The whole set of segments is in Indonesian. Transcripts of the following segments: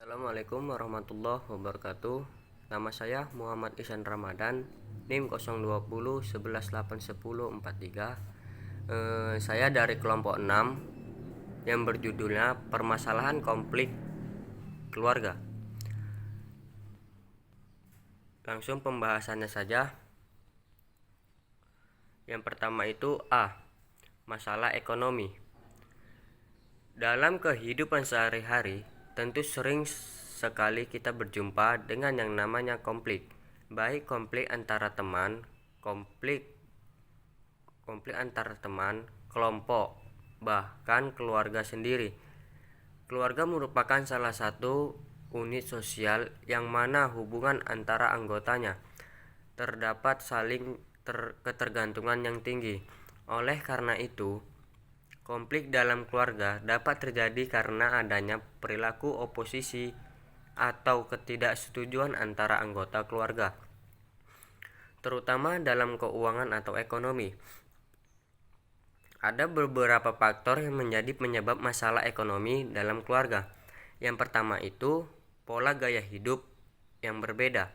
Assalamualaikum warahmatullahi wabarakatuh. Nama saya Muhammad Ihsan Ramadan, NIM 020 11 8 10 43. Saya dari kelompok 6 yang berjudulnya Permasalahan Konflik Keluarga. Langsung pembahasannya saja. Yang pertama itu A. Masalah ekonomi. Dalam kehidupan sehari-hari, tentu sering sekali kita berjumpa dengan yang namanya konflik, baik konflik antar teman, konflik antar teman, kelompok, bahkan keluarga sendiri. Keluarga merupakan salah satu unit sosial yang mana hubungan antara anggotanya terdapat saling ketergantungan yang tinggi. Oleh karena itu, konflik dalam keluarga dapat terjadi karena adanya perilaku oposisi atau ketidaksetujuan antara anggota keluarga, terutama dalam keuangan atau ekonomi. Ada beberapa faktor yang menjadi penyebab masalah ekonomi dalam keluarga. Yang pertama itu pola gaya hidup yang berbeda.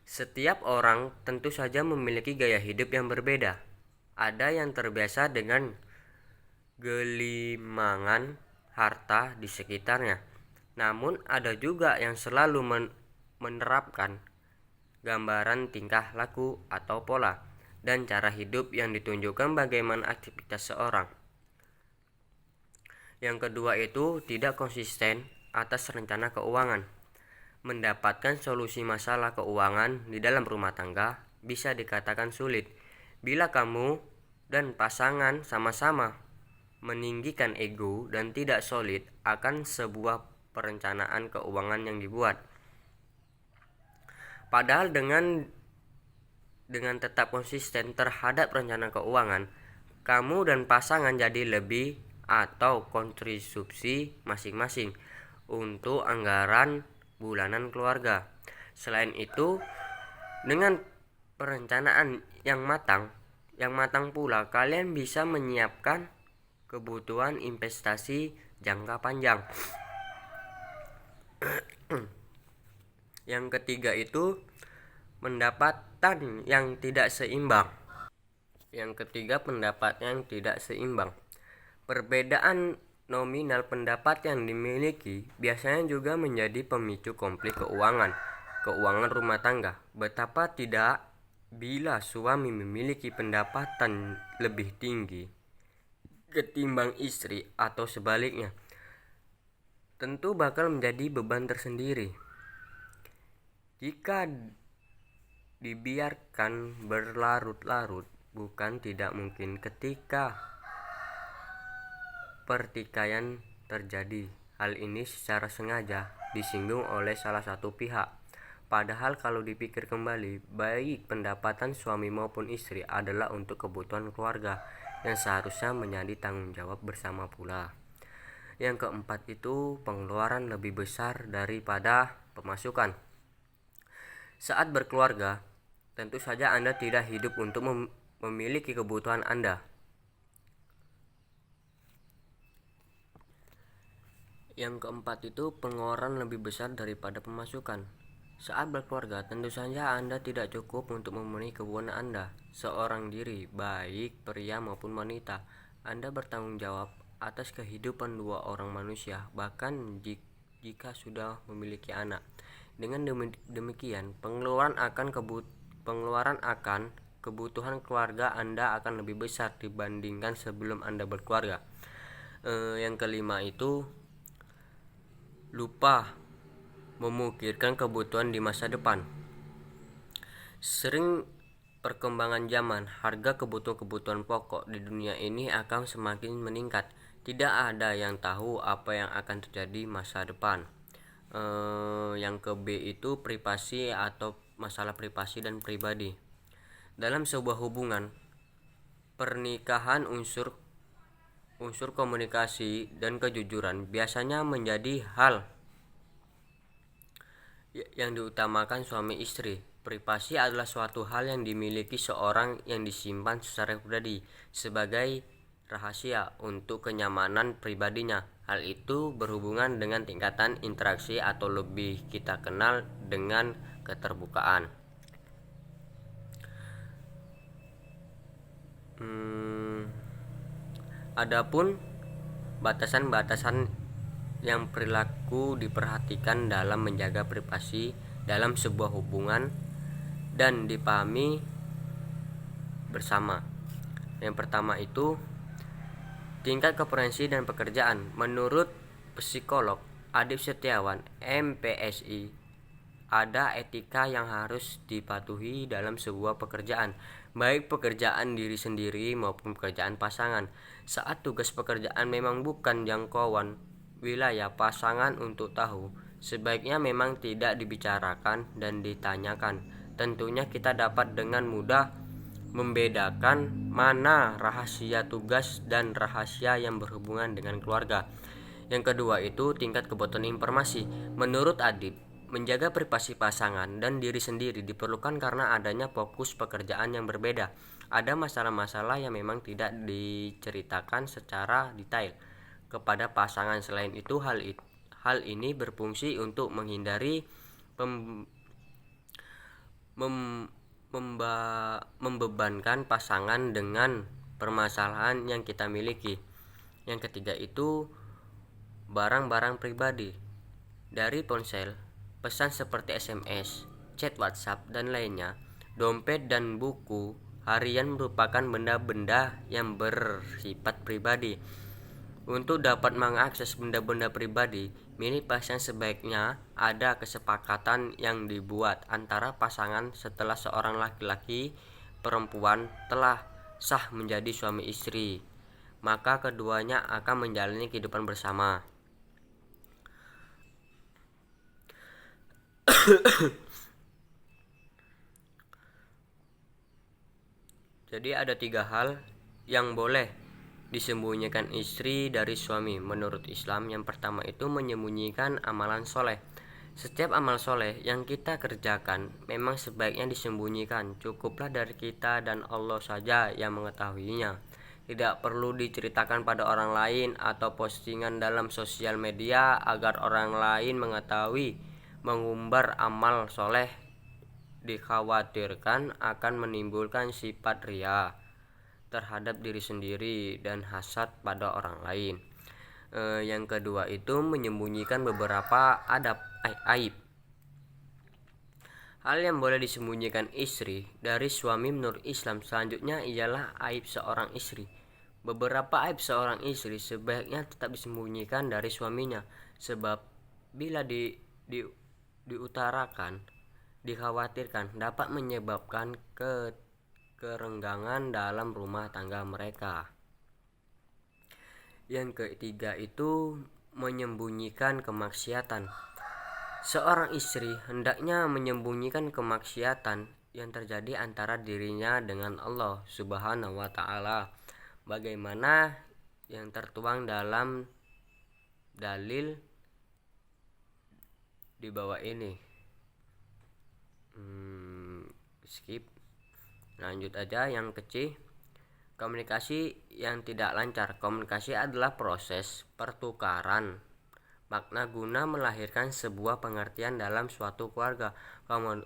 Setiap orang tentu saja memiliki gaya hidup yang berbeda. Ada yang terbiasa dengan gelimangan harta di sekitarnya. Namun ada juga yang selalu menerapkan gambaran tingkah laku atau pola dan cara hidup yang ditunjukkan bagaimana aktivitas seorang. Yang kedua itu tidak konsisten atas rencana keuangan. Mendapatkan solusi masalah keuangan di dalam rumah tangga bisa dikatakan sulit bila kamu dan pasangan sama-sama meninggikan ego dan tidak solid akan sebuah perencanaan keuangan yang dibuat. Padahal dengan tetap konsisten terhadap rencana keuangan, kamu dan pasangan jadi lebih atau kontribusi masing-masing untuk anggaran bulanan keluarga. Selain itu, dengan perencanaan yang matang pula, kalian bisa menyiapkan kebutuhan investasi jangka panjang. Yang ketiga itu pendapatan yang tidak seimbang. Perbedaan nominal pendapat yang dimiliki biasanya juga menjadi pemicu konflik keuangan rumah tangga. Betapa tidak bila suami memiliki pendapatan lebih tinggi ketimbang istri atau sebaliknya, tentu bakal menjadi beban tersendiri. Jika dibiarkan berlarut-larut, bukan tidak mungkin ketika pertikaian terjadi, hal ini secara sengaja disinggung oleh salah satu pihak. Padahal kalau dipikir kembali, baik pendapatan suami maupun istri adalah untuk kebutuhan keluarga yang seharusnya menjadi tanggung jawab bersama pula. Yang keempat itu pengeluaran lebih besar daripada pemasukan. Saat berkeluarga, tentu saja Anda tidak hidup untuk memiliki kebutuhan Anda. Yang keempat itu pengeluaran lebih besar daripada pemasukan. Saat berkeluarga, tentu saja Anda tidak cukup untuk memenuhi kebutuhan Anda seorang diri, baik pria maupun wanita. Anda bertanggung jawab atas kehidupan dua orang manusia, bahkan jika sudah memiliki anak. Dengan demikian, pengeluaran akan kebutuhan keluarga Anda akan lebih besar dibandingkan sebelum Anda berkeluarga. Yang kelima itu lupa memikirkan kebutuhan di masa depan. Sering perkembangan zaman, harga kebutuhan pokok di dunia ini akan semakin meningkat. Tidak ada yang tahu apa yang akan terjadi masa depan. Yang ke B itu privasi atau masalah privasi dan pribadi. Dalam sebuah hubungan pernikahan, unsur komunikasi dan kejujuran biasanya menjadi hal yang diutamakan suami istri. Privasi adalah suatu hal yang dimiliki seorang yang disimpan secara pribadi sebagai rahasia untuk kenyamanan pribadinya. Hal itu berhubungan dengan tingkatan interaksi atau lebih kita kenal dengan keterbukaan. Adapun batasan-batasan yang perilaku diperhatikan dalam menjaga privasi dalam sebuah hubungan dan dipahami bersama. Yang pertama itu tingkat kompetensi dan pekerjaan. Menurut psikolog Adib Setiawan, MPSI, ada etika yang harus dipatuhi dalam sebuah pekerjaan, baik pekerjaan diri sendiri maupun pekerjaan pasangan. Saat tugas pekerjaan memang bukan jangkauan wilayah pasangan untuk tahu, sebaiknya memang tidak dibicarakan dan ditanyakan. Tentunya kita dapat dengan mudah membedakan mana rahasia tugas dan rahasia yang berhubungan dengan keluarga. Yang kedua itu tingkat kebutuhan informasi. Menurut Adib, menjaga privasi pasangan dan diri sendiri diperlukan karena adanya fokus pekerjaan yang berbeda. Ada masalah-masalah yang memang tidak diceritakan secara detail kepada pasangan. Selain itu, hal ini berfungsi untuk menghindari membebankan pasangan dengan permasalahan yang kita miliki. Yang ketiga itu barang-barang pribadi. Dari ponsel, pesan seperti SMS, chat WhatsApp dan lainnya, dompet dan buku harian merupakan benda-benda yang bersifat pribadi. Untuk dapat mengakses benda-benda pribadi milik pasien, sebaiknya ada kesepakatan yang dibuat antara pasangan setelah seorang laki-laki perempuan telah sah menjadi suami istri, maka keduanya akan menjalani kehidupan bersama. Jadi ada 3 hal yang boleh disembunyikan istri dari suami menurut Islam. Yang pertama itu menyembunyikan amalan soleh. Setiap amal soleh yang kita kerjakan memang sebaiknya disembunyikan. Cukuplah dari kita dan Allah saja yang mengetahuinya. Tidak perlu diceritakan pada orang lain atau postingan dalam sosial media agar orang lain mengetahui. Mengumbar amal soleh dikhawatirkan akan menimbulkan sifat riya terhadap diri sendiri dan hasad pada orang lain. Yang kedua itu menyembunyikan beberapa aib. Hal yang boleh disembunyikan istri dari suami menurut Islam selanjutnya ialah aib seorang istri. Beberapa aib seorang istri sebaiknya tetap disembunyikan dari suaminya, sebab bila diutarakan dikhawatirkan dapat menyebabkan kerenggangan dalam rumah tangga mereka. Yang ketiga itu menyembunyikan kemaksiatan. Seorang istri hendaknya menyembunyikan kemaksiatan yang terjadi antara dirinya dengan Allah Subhanahu wa taala, bagaimana yang tertuang dalam dalil di bawah ini. Skip. Lanjut aja yang kecil. Komunikasi yang tidak lancar. Komunikasi adalah proses pertukaran makna guna melahirkan sebuah pengertian dalam suatu keluarga.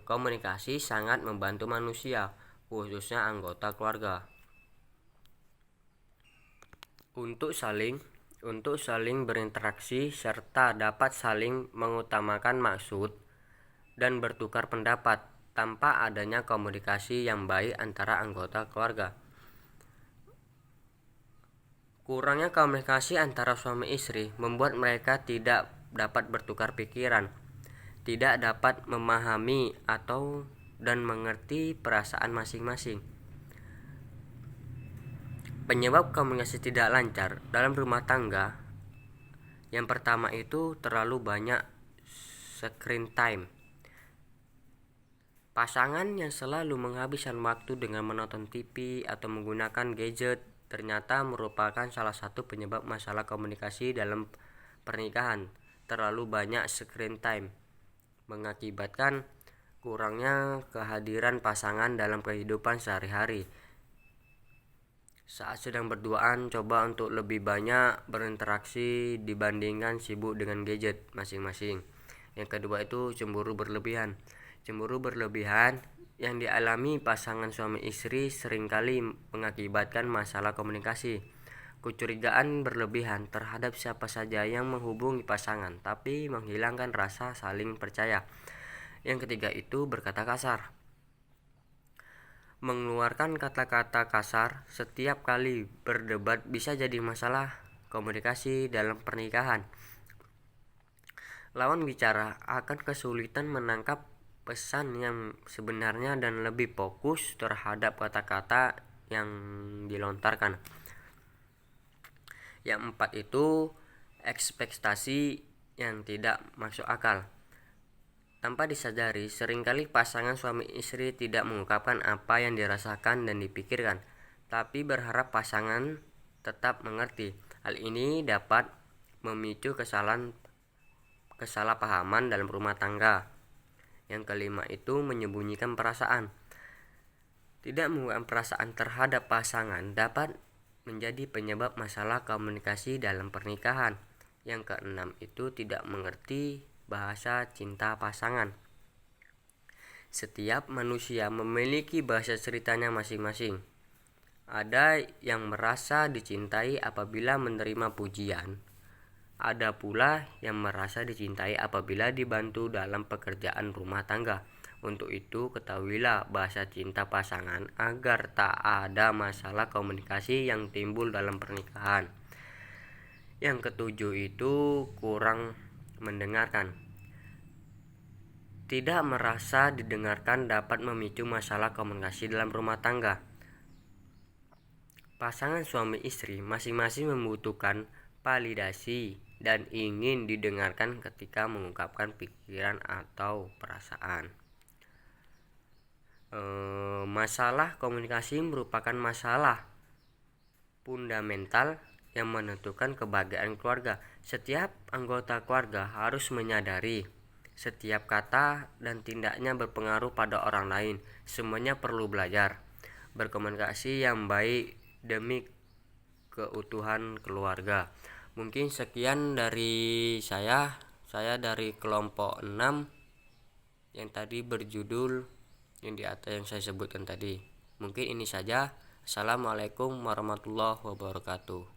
Komunikasi sangat membantu manusia, khususnya anggota keluarga, untuk saling berinteraksi serta dapat saling mengutamakan maksud dan bertukar pendapat. Tanpa adanya komunikasi yang baik antara anggota keluarga, kurangnya komunikasi antara suami istri membuat mereka tidak dapat bertukar pikiran, tidak dapat memahami dan mengerti perasaan masing-masing. Penyebab komunikasi tidak lancar dalam rumah tangga, yang pertama itu terlalu banyak screen time. Pasangan yang selalu menghabiskan waktu dengan menonton TV atau menggunakan gadget ternyata merupakan salah satu penyebab masalah komunikasi dalam pernikahan. Terlalu banyak screen time mengakibatkan kurangnya kehadiran pasangan dalam kehidupan sehari-hari. Saat sedang berduaan, coba untuk lebih banyak berinteraksi dibandingkan sibuk dengan gadget masing-masing. Yang kedua itu cemburu berlebihan. Cemburu berlebihan yang dialami pasangan suami istri seringkali mengakibatkan masalah komunikasi. Kecurigaan berlebihan terhadap siapa saja yang menghubungi pasangan, tapi menghilangkan rasa saling percaya. Yang ketiga itu berkata kasar. Mengeluarkan kata-kata kasar setiap kali berdebat bisa jadi masalah komunikasi dalam pernikahan. Lawan bicara akan kesulitan menangkap pesan yang sebenarnya dan lebih fokus terhadap kata-kata yang dilontarkan. Yang empat itu ekspektasi yang tidak masuk akal. Tanpa disadari, seringkali pasangan suami istri tidak mengungkapkan apa yang dirasakan dan dipikirkan, tapi berharap pasangan tetap mengerti. Hal ini dapat memicu kesalahpahaman dalam rumah tangga. Yang kelima itu menyembunyikan perasaan. Tidak mengungkapkan perasaan terhadap pasangan dapat menjadi penyebab masalah komunikasi dalam pernikahan. Yang keenam itu tidak mengerti bahasa cinta pasangan. Setiap manusia memiliki bahasa ceritanya masing-masing. Ada yang merasa dicintai apabila menerima pujian. Ada pula yang merasa dicintai apabila dibantu dalam pekerjaan rumah tangga. Untuk itu, ketahuilah bahasa cinta pasangan agar tak ada masalah komunikasi yang timbul dalam pernikahan. Yang ketujuh itu kurang mendengarkan. Tidak merasa didengarkan dapat memicu masalah komunikasi dalam rumah tangga. Pasangan suami istri masing-masing membutuhkan validasi dan ingin didengarkan ketika mengungkapkan pikiran atau perasaan. Masalah komunikasi merupakan masalah fundamental yang menentukan kebahagiaan keluarga. Setiap anggota keluarga harus menyadari setiap kata dan tindaknya berpengaruh pada orang lain. Semuanya perlu belajar berkomunikasi yang baik demi keutuhan keluarga. Mungkin sekian dari saya dari kelompok 6 yang tadi berjudul yang di atas yang saya sebutkan tadi. Mungkin ini saja. Assalamualaikum warahmatullahi wabarakatuh.